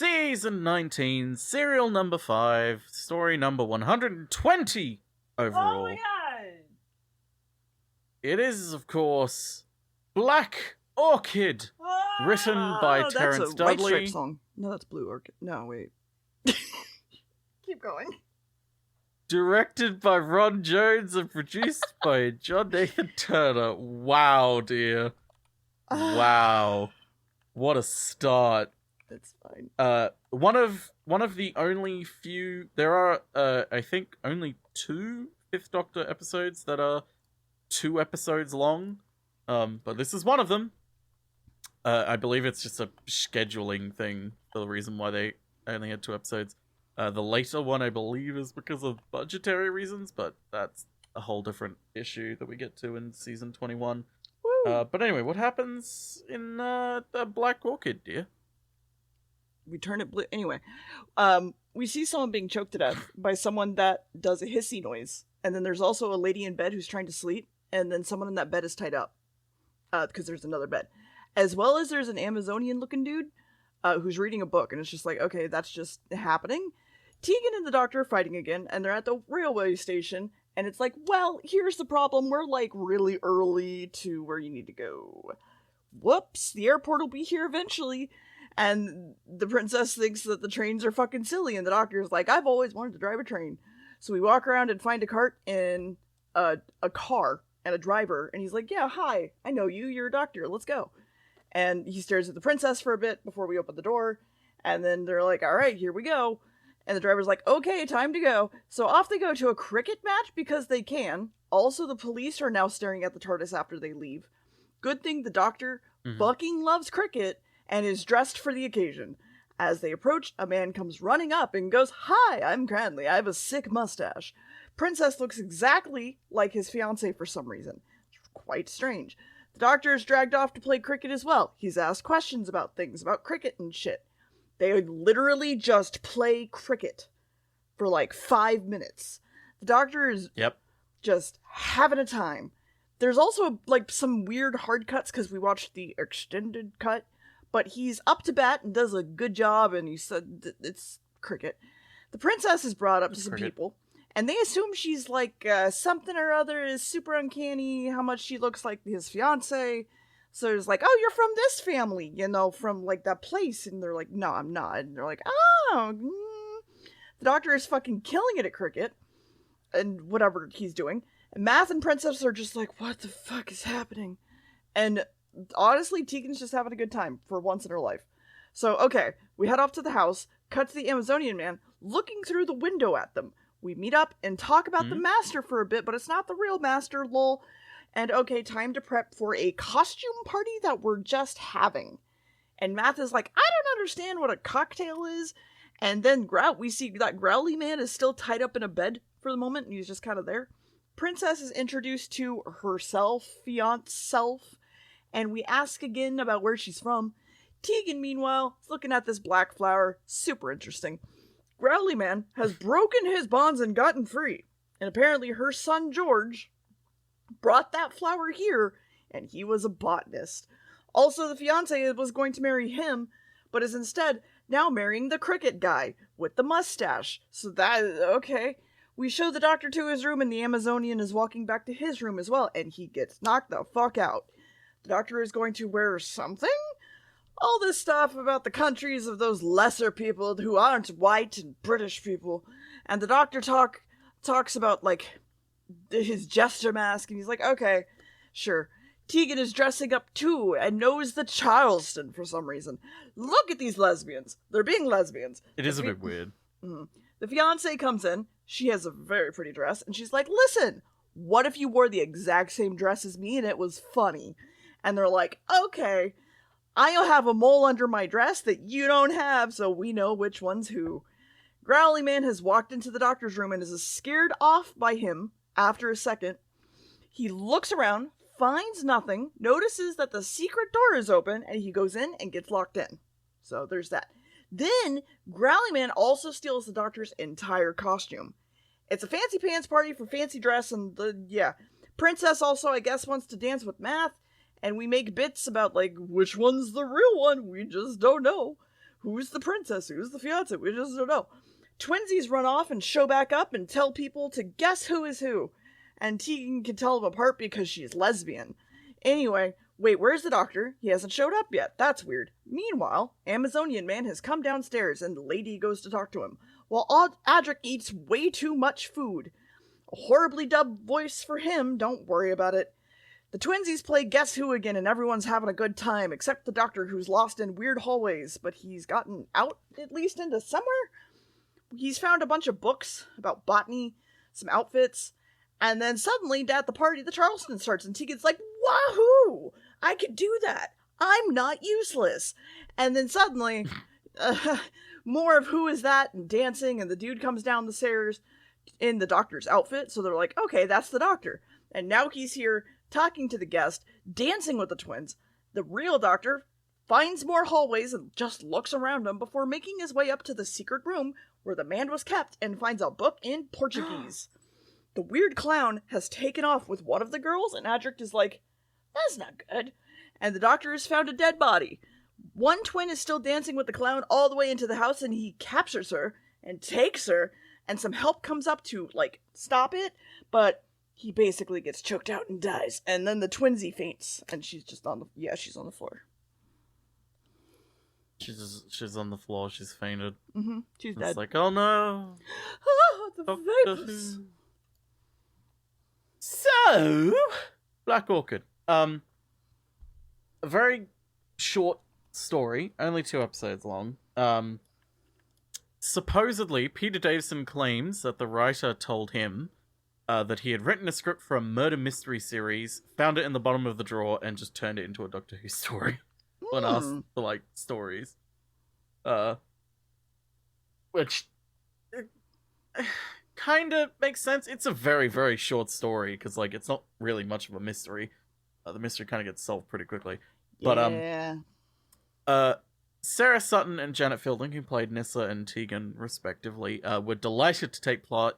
Season 19, serial number 5, story number 120 overall. Oh my god! It is, of course, Black Orchid, written by Terrence that's a Dudley. White Stripes song. No, that's Blue Orchid. No, wait. Keep going. Directed by Ron Jones and produced by John Nathan Turner. Wow, dear. Wow. What a start. It's fine. One of the only few... There are, I think, only 2 Fifth Doctor episodes that are 2 episodes long. But this is one of them. I believe it's just a scheduling thing for the reason why they only had 2 episodes. The later one, I believe, is because of budgetary reasons, but that's a whole different issue that we get to in season 21. But anyway, what happens in the Black Orchid, dear? We turn it blue. Anyway, we see someone being choked to death by someone that does a hissy noise. And then there's also a lady in bed who's trying to sleep. And then someone in that bed is tied up. Because there's another bed. As well as there's an Amazonian-looking dude who's reading a book. And it's just like, okay, that's just happening. Tegan and the doctor are fighting again. And they're at the railway station. And it's like, well, here's the problem. We're like really early to where you need to go. Whoops, the airport will be here eventually. And the princess thinks that the trains are fucking silly. And the doctor's like, I've always wanted to drive a train. So we walk around and find a cart and a car and a driver. And he's like, yeah, hi, I know you. You're a doctor. Let's go. And he stares at the princess for a bit before we open the door. And then they're like, all right, here we go. And the driver's like, okay, time to go. So off they go to a cricket match because they can. Also, the police are now staring at the TARDIS after they leave. Good thing the doctor fucking loves cricket and is dressed for the occasion. As they approach, a man comes running up and goes, hi, I'm Cranley. I have a sick mustache. Princess looks exactly like his fiancé for some reason. Quite strange. The doctor is dragged off to play cricket as well. He's asked questions about things, about cricket and shit. They literally just play cricket for like 5 minutes. The doctor is just having a time. There's also like some weird hard cuts because we watched the extended cut, but he's up to bat and does a good job, and he said it's cricket. The princess is brought up to some people, and they assume she's like something or other is super uncanny, how much she looks like his fiance. So it's like, oh, you're from this family, you know, from, like, that place. And they're like, no, I'm not. And they're like, oh. The doctor is fucking killing it at cricket. And whatever he's doing. And Math and Princess are just like, what the fuck is happening? And honestly, Tegan's just having a good time for once in her life. So, okay, we head off to the house, cut to the Amazonian man, looking through the window at them. We meet up and talk about the master for a bit, but it's not the real master, lol. And okay, time to prep for a costume party that we're just having. And Math is like, I don't understand what a cocktail is. And then we see that Growly man is still tied up in a bed for the moment, and he's just kind of there. Princess is introduced to herself, fiancé self, and we ask again about where she's from. Tegan, meanwhile, is looking at this black flower. Super interesting. Growly man has broken his bonds and gotten free. And apparently her son, George, brought that flower here, and he was a botanist. Also, the fiancé was going to marry him, but is instead now marrying the cricket guy with the mustache. So that, okay. We show the doctor to his room, and the Amazonian is walking back to his room as well, and he gets knocked the fuck out. The doctor is going to wear something? All this stuff about the countries of those lesser people who aren't white and British people. And the doctor talks about, like, his jester mask, and he's like, okay, sure. Tegan is dressing up too and knows the Charleston for some reason. Look at these lesbians. They're being lesbians. It is a bit weird. The fiancé comes in. She has a very pretty dress, and she's like, listen, what if you wore the exact same dress as me and it was funny? And they're like, okay, I have a mole under my dress that you don't have, so we know which one's who. Growly man has walked into the doctor's room and is scared off by him. After a second, he looks around, finds nothing, notices that the secret door is open, and he goes in and gets locked in. So there's that. Then, Growly man also steals the doctor's entire costume. It's a fancy pants party for fancy dress, and Princess also, I guess, wants to dance with Math, and we make bits about, like, which one's the real one, we just don't know. Who's the princess? Who's the fiance? We just don't know. Twinsies run off and show back up and tell people to guess who is who. And Tegan can tell them apart because she's lesbian. Anyway, wait, where's the doctor? He hasn't showed up yet. That's weird. Meanwhile, Amazonian Man has come downstairs and the lady goes to talk to him, while Adric eats way too much food. A horribly dubbed voice for him, don't worry about it. The twinsies play Guess Who again and everyone's having a good time, except the doctor who's lost in weird hallways, but he's gotten out, at least into somewhere? He's found a bunch of books about botany, some outfits, and then suddenly at the party the Charleston starts and Tegan's like, wahoo! I could do that! I'm not useless! And then suddenly, more of who is that and dancing, and the dude comes down the stairs in the doctor's outfit, so they're like, okay, that's the doctor. And now he's here talking to the guest, dancing with the twins. The real doctor finds more hallways and just looks around him before making his way up to the secret room where the man was kept and finds a book in Portuguese. The weird clown has taken off with one of the girls, and Adric is like, that's not good. And the doctor has found a dead body. One twin is still dancing with the clown all the way into the house, and he captures her and takes her, and some help comes up to, stop it, but he basically gets choked out and dies. And then the twinsy faints, and she's just she's on the floor. She's on the floor, she's fainted. Mm-hmm. She's dead. It's like, oh no! Oh, the vapors! So, Black Orchid. A very short story, only 2 episodes long. Supposedly, Peter Davison claims that the writer told him that he had written a script for a murder mystery series, found it in the bottom of the drawer, and just turned it into a Doctor Who story. When asked for, stories. Which kind of makes sense. It's a very, very short story, because, it's not really much of a mystery. The mystery kind of gets solved pretty quickly. Yeah. But, Sarah Sutton and Janet Fielding, who played Nissa and Tegan, respectively, were delighted to take part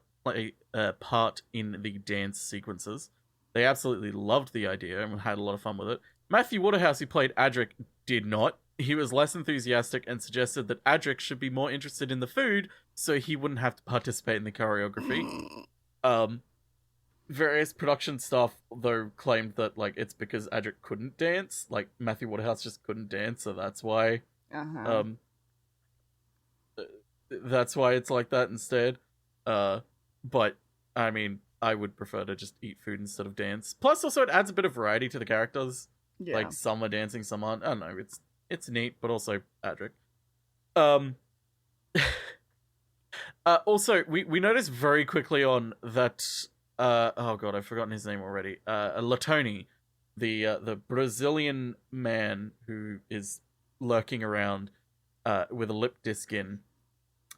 in the dance sequences. They absolutely loved the idea and had a lot of fun with it. Matthew Waterhouse, who played Adric, did not. He was less enthusiastic and suggested that Adric should be more interested in the food so he wouldn't have to participate in the choreography. Various production staff, though, claimed that, it's because Adric couldn't dance. Matthew Waterhouse just couldn't dance, so that's why. That's why it's like that instead. But, I mean, I would prefer to just eat food instead of dance. Plus, also, it adds a bit of variety to the characters. Yeah. Some are dancing, some aren't. I don't know, it's neat, but also Adric. Also, we noticed very quickly on that, oh god, I've forgotten his name already. Latoni, the Brazilian man who is lurking around, with a lip disc in.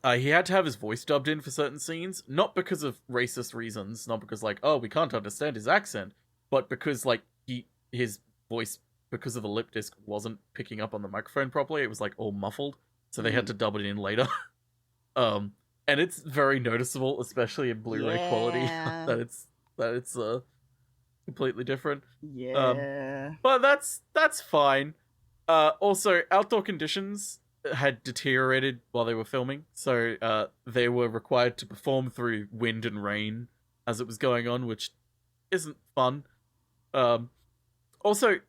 He had to have his voice dubbed in for certain scenes, not because of racist reasons, not because, we can't understand his accent, but because, his voice, because of the lip disc, wasn't picking up on the microphone properly. It was, all muffled, so they had to dub it in later. And it's very noticeable, especially in Blu-ray quality, that it's completely different. Yeah. But that's fine. Also, outdoor conditions had deteriorated while they were filming, so they were required to perform through wind and rain as it was going on, which isn't fun. Also,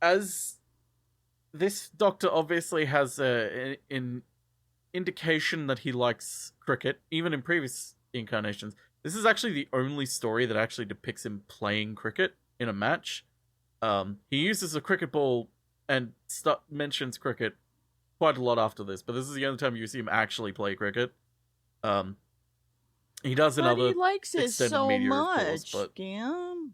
as this doctor obviously has an indication that he likes cricket, even in previous incarnations, this is actually the only story that actually depicts him playing cricket in a match. He uses a cricket ball and mentions cricket quite a lot after this, but this is the only time you see him actually play cricket. He does in other he likes it so media, much, but Gam.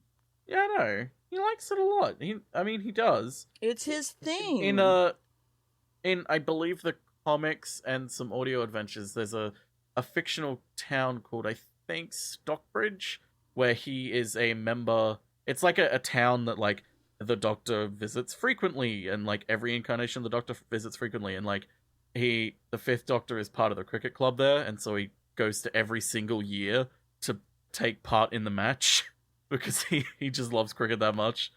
yeah, I know. He likes it a lot. He does. It's his thing. In I believe the comics and some audio adventures, there's a fictional town called, I think, Stockbridge, where he is a member. It's like a town that the Doctor visits frequently, and every incarnation the Doctor visits frequently, and the Fifth Doctor is part of the cricket club there, and so he goes to every single year to take part in the match because he just loves cricket that much.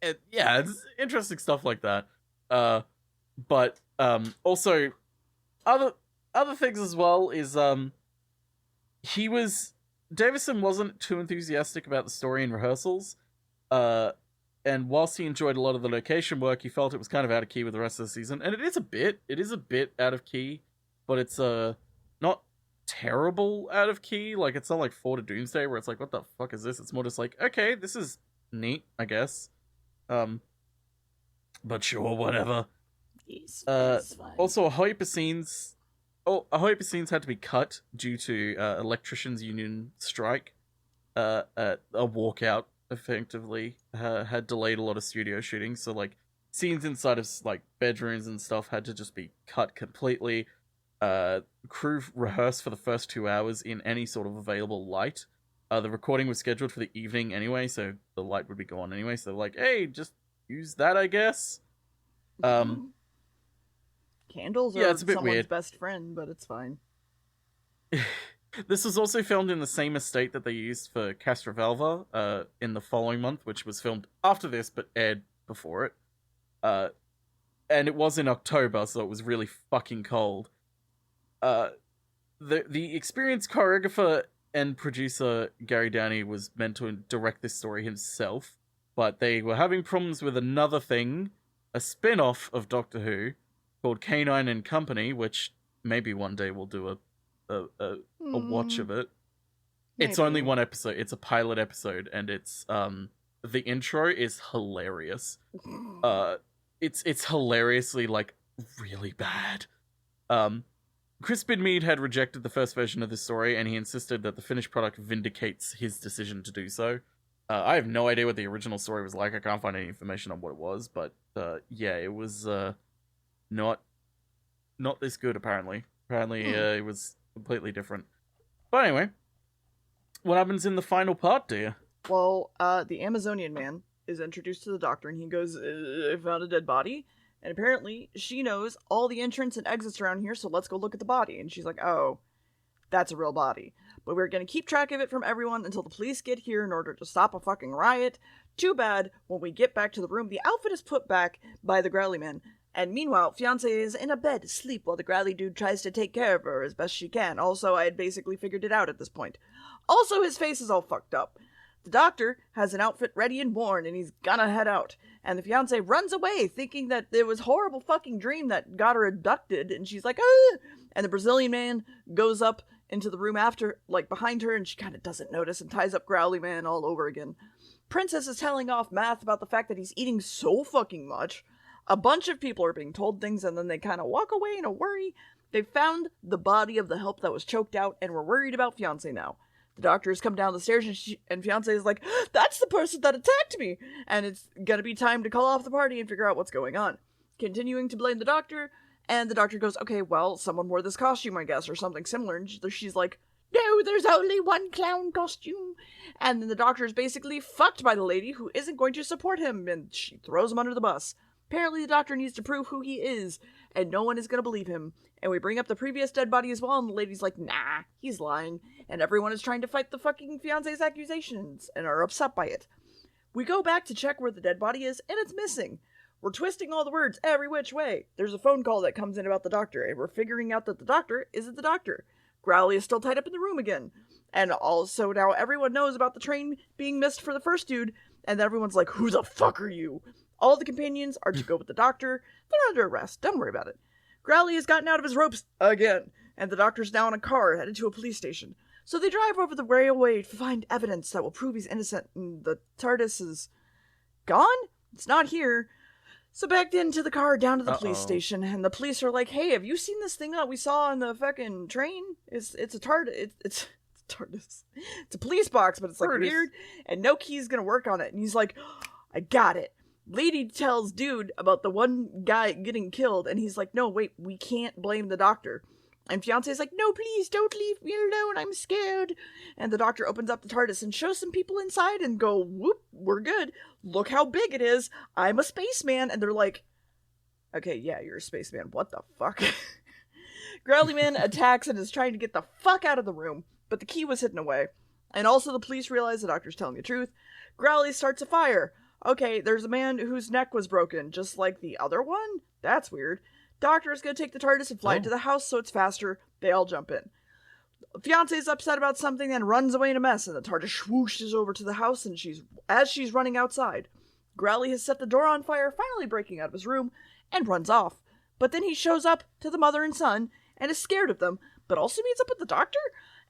It's interesting stuff like that. But also other things as well is Davison wasn't too enthusiastic about the story in rehearsals. And whilst he enjoyed a lot of the location work, he felt it was kind of out of key with the rest of the season. And it is a bit out of key, but it's not terrible out of key. Like, it's not like 4 to Doomsday where it's like, what the fuck is this? It's more just like, okay, this is neat, I guess. But sure, whatever. It's fine. Also, a whole heap of scenes had to be cut due to electricians' union strike. A walkout effectively had delayed a lot of studio shooting, so like scenes inside of like bedrooms and stuff had to just be cut completely. Crew rehearsed for the first 2 hours in any sort of available light. The recording was scheduled for the evening anyway, so the light would be gone anyway. So like, hey, just use that, I guess. Candles are it's a bit someone's weird. best friend, but it's fine. This was also filmed in the same estate that they used for Castrovalva in the following month, which was filmed after this but aired before it. And it was in October, so it was really fucking cold. The experienced choreographer and producer Gary Downey was meant to direct this story himself, but they were having problems with another thing, a spin-off of Doctor Who called Canine and Company, which maybe one day we'll do a watch of it. It's Maybe. only 1 episode. It's a pilot episode, and it's the intro is hilarious. It's hilariously like really bad. Chris Bidmead had rejected the first version of this story, and he insisted that the finished product vindicates his decision to do so. I have no idea what the original story was like. I can't find any information on what it was, but yeah, it was not this good. Apparently, it was completely different. But anyway, what happens in the final part, dear? Well, the Amazonian man is introduced to the doctor, and he goes, I found a dead body. And apparently, she knows all the entrance and exits around here, so let's go look at the body. And she's like, oh, that's a real body. But we're going to keep track of it from everyone until the police get here in order to stop a fucking riot. Too bad, when we get back to the room, the outfit is put back by the Growly man. And meanwhile, fiancé is in a bed asleep while the Growly dude tries to take care of her as best she can. Also, I had basically figured it out at this point. Also, his face is all fucked up. The doctor has an outfit ready and worn, and he's gonna head out. And the fiancé runs away, thinking that it was a horrible fucking dream that got her abducted, and she's like, ah! And the Brazilian man goes up into the room after, like, behind her, and she kind of doesn't notice and ties up Growly man all over again. Princess is telling off Math about the fact that he's eating so fucking much. A bunch of people are being told things, and then they kind of walk away in a worry. They found the body of the help that was choked out, and we're worried about fiancé now. The doctor has come down the stairs, and fiancé is like, that's the person that attacked me! And it's gonna be time to call off the party and figure out what's going on. Continuing to blame the doctor, and the doctor goes, okay, well, someone wore this costume, I guess, or something similar. And she's like, no, there's only one clown costume. And then the doctor is basically fucked by the lady who isn't going to support him, and she throws him under the bus. Apparently the doctor needs to prove who he is, and no one is going to believe him. And we bring up the previous dead body as well, and the lady's like, nah, he's lying. And everyone is trying to fight the fucking fiancé's accusations, and are upset by it. We go back to check where the dead body is, and it's missing. We're twisting all the words every which way. There's a phone call that comes in about the doctor, and we're figuring out that the doctor isn't the doctor. Growly is still tied up in the room again. And also now everyone knows about the train being missed for the first dude, and then everyone's like, who the fuck are you? All the companions are to go with the doctor. They're under arrest. Don't worry about it. Growly has gotten out of his ropes again, and the doctor's now in a car headed to a police station. So they drive over the railway to find evidence that will prove he's innocent, and the TARDIS is gone? It's not here. So back into the car, down to the police station, and the police are like, hey, have you seen this thing that we saw on the fucking train? It's a TARDIS. It's TARDIS. It's a police box, but it's like TARDIS. Weird, and no key's gonna work on it. And he's like, I got it. Lady tells dude about the one guy getting killed, and he's like, no, wait, we can't blame the doctor. And fiance's like, no, please, don't leave me alone, I'm scared. And the doctor opens up the TARDIS and shows some people inside and go, whoop, we're good. Look how big it is. I'm a spaceman. And they're like, okay, yeah, you're a spaceman. What the fuck? Growly Man attacks and is trying to get the fuck out of the room, but the key was hidden away. And also the police realize the doctor's telling the truth. Growly starts a fire. Okay, there's a man whose neck was broken, just like the other one? That's weird. Doctor is going to take the TARDIS and fly it to the house so it's faster. They all jump in. Fiance is upset about something and runs away in a mess, and the TARDIS swooshes over to the house, and as she's running outside, Growly has set the door on fire, finally breaking out of his room, and runs off. But then he shows up to the mother and son, and is scared of them, but also meets up with the Doctor?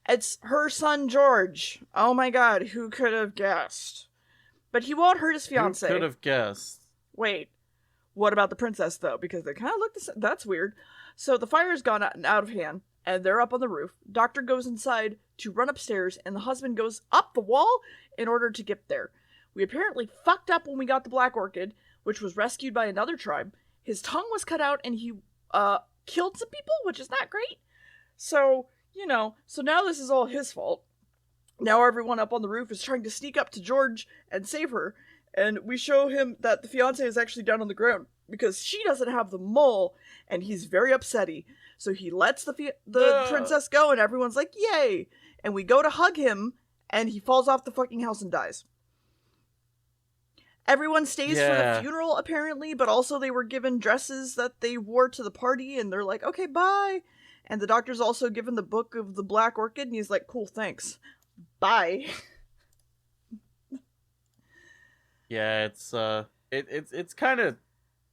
It's her son, George. Oh my god, who could have guessed? But he won't hurt his fiance. Who could have guessed? Wait. What about the princess, though? Because they kind of look the same. That's weird. So the fire's gone out of hand, and they're up on the roof. Doctor goes inside to run upstairs, and the husband goes up the wall in order to get there. We apparently fucked up when we got the Black Orchid, which was rescued by another tribe. His tongue was cut out, and he killed some people, which is not great. So, so now this is all his fault. Now everyone up on the roof is trying to sneak up to George and save her. And we show him that the fiancé is actually down on the ground because she doesn't have the mole, and he's very upsetty. So he lets the princess go, and everyone's like, yay! And we go to hug him, and he falls off the fucking house and dies. Everyone stays for the funeral, apparently, but also they were given dresses that they wore to the party, and they're like, okay, bye! And the Doctor's also given the book of the Black Orchid, and he's like, cool, thanks. Bye. Yeah, it's kind of,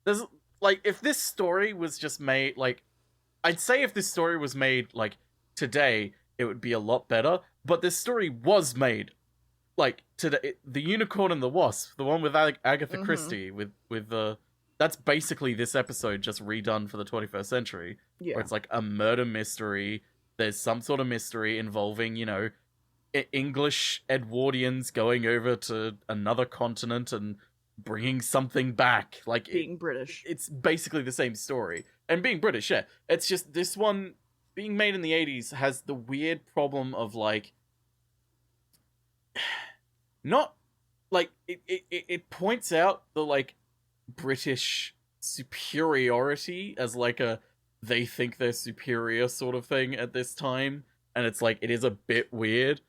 there's, like, if this story was just made, like, I'd say if this story was made, like, today, it would be a lot better, but this story was made, like, today. The Unicorn and the Wasp, the one with Agatha Christie, with that's basically this episode just redone for the 21st century, where it's like a murder mystery, there's some sort of mystery involving, English Edwardians going over to another continent and bringing something back. Like, being British. It's basically the same story. And being British, yeah. It's just this one, being made in the 80s, has the weird problem of, like, not, like, it points out the, like, British superiority as, like, they think they're superior sort of thing at this time. And it's, like, it is a bit weird.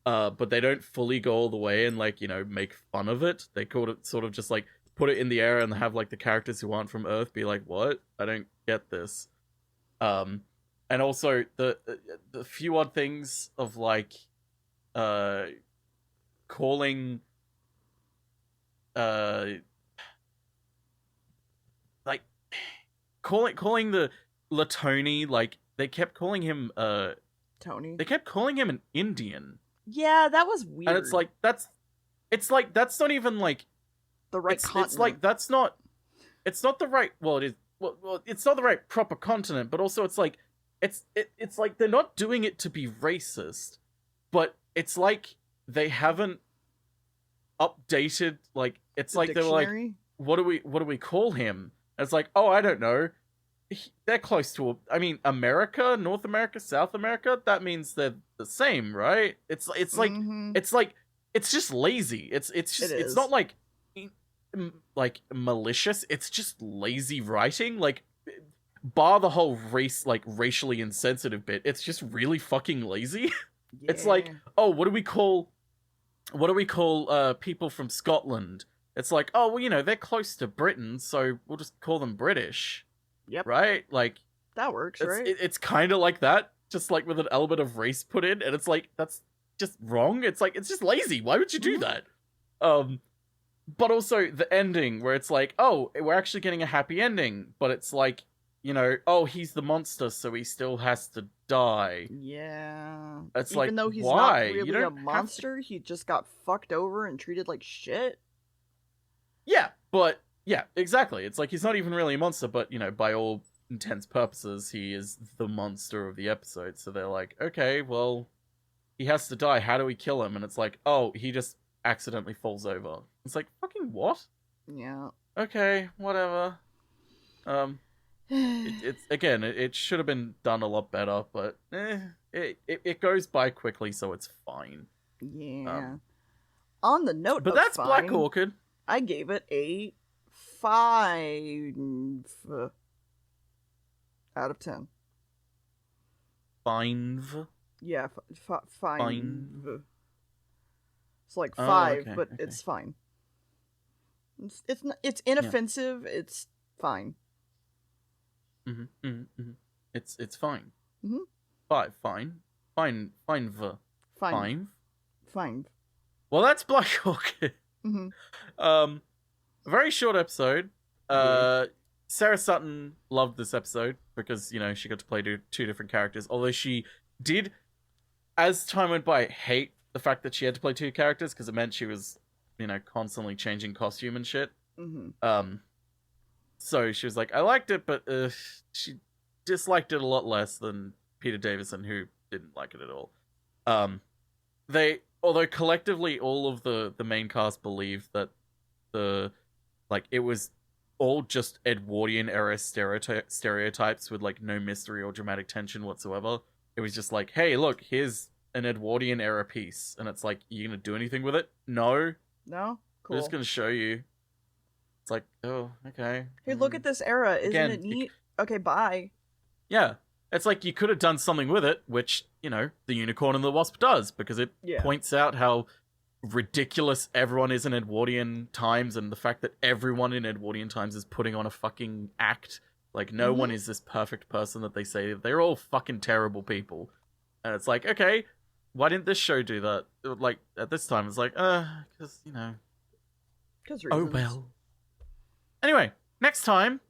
But they don't fully go all the way and, like, make fun of it. They call it sort of just, like, put it in the air and have, like, the characters who aren't from Earth be like, what? I don't get this. And also, the few odd things of, like, calling, calling the Latoni, like, they kept calling him, Tony? They kept calling him an Indian. Yeah, that was weird. And it's like, that's not even, like, the right continent. It's like, it's not the right, well, it is, well, it's not the right proper continent, but also it's like, it's like they're not doing it to be racist, but it's like they haven't updated, like, it's like they were like, what do we call him? And it's like, oh, I don't know. They're close to, America, North America, South America. That means they're the same, right? It's like, it's just lazy. It's not like malicious. It's just lazy writing. Like, bar the whole racially insensitive bit. It's just really fucking lazy. Yeah. It's like, oh, what do we call people from Scotland? It's like, oh, well, they're close to Britain, so we'll just call them British. Yep. Right? Like, that works, right? It's kind of like that, just like with an element of race put in, and it's like, that's just wrong. It's like, it's just lazy. Why would you do that? But also the ending where it's like, oh, we're actually getting a happy ending, but it's like, oh, he's the monster, so he still has to die. Yeah. It's even like, though he's why? not really a monster, he just got fucked over and treated like shit. Yeah, but yeah, exactly. It's like, he's not even really a monster, but, by all intents purposes, he is the monster of the episode. So they're like, okay, well, he has to die. How do we kill him? And it's like, oh, he just accidentally falls over. It's like, fucking what? Yeah. Okay, whatever. It should have been done a lot better, but it goes by quickly, so it's fine. Yeah. On the note, but that's fine, Black Orchid. I gave it a 5 out of 10. 5? Yeah, 5. It's like 5, okay, but okay. It's fine. It's inoffensive. Yeah. It's fine. It's fine. Mhm. Fine. Fine. Well, that's Black Orchid. Mm-hmm. A very short episode. Sarah Sutton loved this episode because, you know, she got to play two different characters. Although she did, as time went by, hate the fact that she had to play two characters because it meant she was, you know, constantly changing costume and shit. Mm-hmm. So she was like, I liked it, but she disliked it a lot less than Peter Davison, who didn't like it at all. Although collectively all of the main cast believed that it was all just Edwardian era stereotypes with like no mystery or dramatic tension whatsoever. It was just like, hey, look, here's an Edwardian era piece, and it's like, you gonna do anything with it? No. Cool. We're just gonna show you. It's like, oh, okay. Hey, look at this era. Isn't it neat? Okay, bye. Yeah. It's like you could have done something with it, which, you know, the Unicorn and the Wasp does, because it points out how ridiculous everyone is in Edwardian times, and the fact that everyone in Edwardian times is putting on a fucking act. Like, no one is this perfect person that they say. They're all fucking terrible people. And it's like, okay, why didn't this show do that? Like, at this time, it's like, because, you know. Because oh, well. Anyway, next time,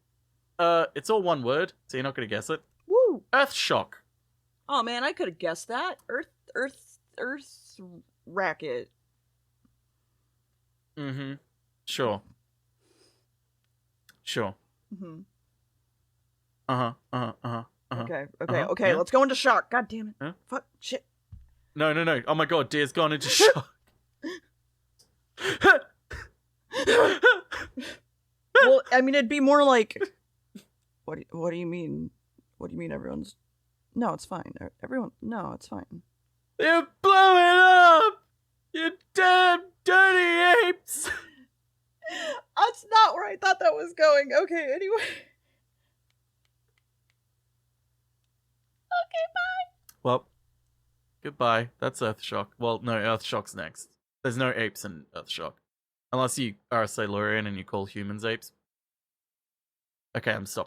it's all one word, so you're not going to guess it. Woo! Earth shock. Oh, man, I could have guessed that. Earth racket. Mm-hmm. Sure. Mm-hmm. Okay, let's go into shock. God damn it. Huh? Fuck, shit. No. Oh my god, Deer's gone into shock. Well, I mean, it'd be more like... What do you mean? What do you mean everyone's... No, it's fine. Everyone... No, it's fine. You're blowing up! You damn dirty apes! That's not where I thought that was going. Okay, anyway. Okay, bye! Well, goodbye. That's Earthshock. Well, no, Earthshock's next. There's no apes in Earthshock. Unless you are a Silurian and you call humans apes. Okay, I'm stopping.